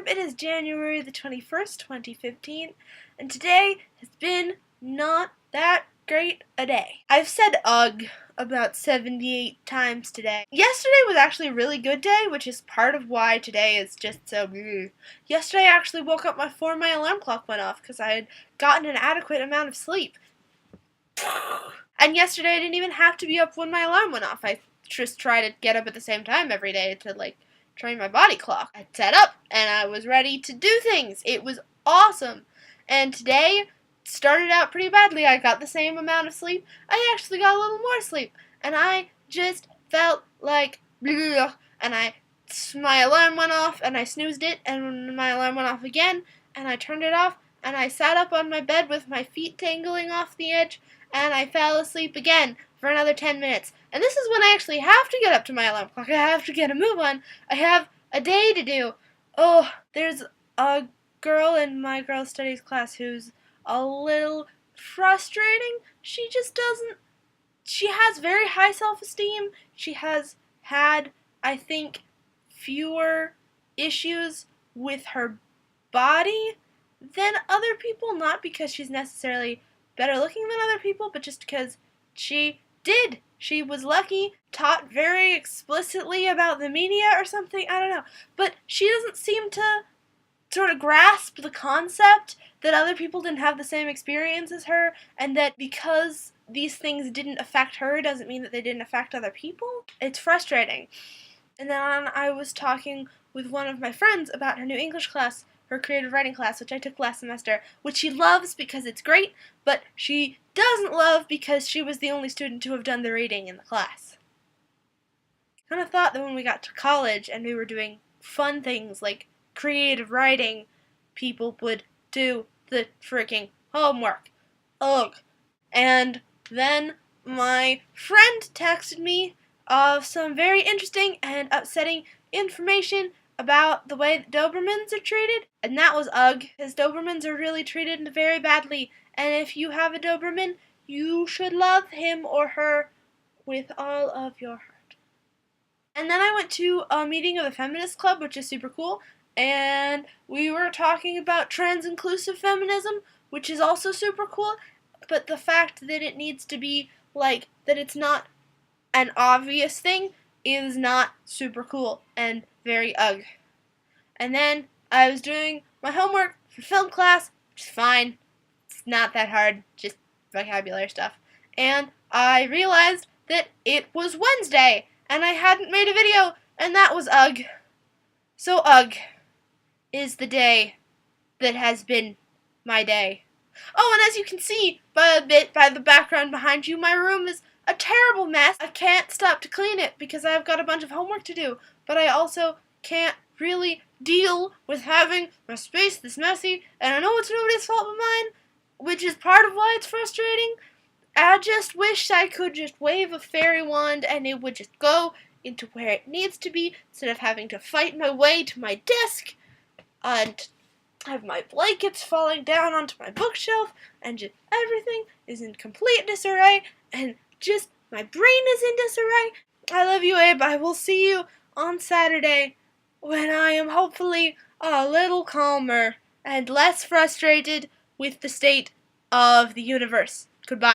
YouTube. It is January the 21st, 2015, and today has been not that great a day. I've said ugh about 78 times today. Yesterday was actually a really good day, which is part of why today is just so bleh. Yesterday I actually woke up before my alarm clock went off because I had gotten an adequate amount of sleep. And yesterday I didn't even have to be up when my alarm went off. I just try to get up at the same time every day to train my body clock. I sat up and I was ready to do things. It was awesome. And today started out pretty badly. I got the same amount of sleep. I actually got a little more sleep. And I just felt like bleh. And my alarm went off and I snoozed it and my alarm went off again and I turned it off and I sat up on my bed with my feet tangling off the edge and I fell asleep again for another 10 minutes. And this is when I actually have to get up to my alarm clock. I have to get a move on. I have a day to do. Oh, there's a girl in my girl studies class who's a little frustrating. She has very high self-esteem. She has had, I think, fewer issues with her body than other people, not because she's necessarily better looking than other people, but just because she was lucky, taught very explicitly about the media or something, I don't know. But she doesn't seem to sort of grasp the concept that other people didn't have the same experience as her, and that because these things didn't affect her doesn't mean that they didn't affect other people. It's frustrating. And then I was talking with one of my friends about her new English class, her creative writing class, which I took last semester, which she loves because it's great, but she doesn't love because she was the only student to have done the reading in the class. I kind of thought that when we got to college and we were doing fun things like creative writing, people would do the freaking homework. Ugh. And then my friend texted me of some very interesting and upsetting information about the way that Dobermans are treated, and that was ugh, because Dobermans are really treated very badly, and if you have a Doberman, you should love him or her with all of your heart. And then I went to a meeting of the Feminist Club, which is super cool, and we were talking about trans-inclusive feminism, which is also super cool, but the fact that it needs to be, that it's not an obvious thing is not super cool and very ugh. And then I was doing my homework for film class, which is fine. It's not that hard, just vocabulary stuff. And I realized that it was Wednesday, and I hadn't made a video, and that was ugh. So ugh is the day that has been my day. Oh, and as you can see by the background behind you, my room is a terrible mess. I can't stop to clean it because I've got a bunch of homework to do, but I also can't really deal with having my space this messy, and I know it's nobody's fault but mine, which is part of why it's frustrating. I just wish I could just wave a fairy wand and it would just go into where it needs to be instead of having to fight my way to my desk and have my blankets falling down onto my bookshelf, and just everything is in complete disarray, and just my brain is in disarray. I love you, Abe. I will see you on Saturday when I am hopefully a little calmer and less frustrated with the state of the universe. Goodbye.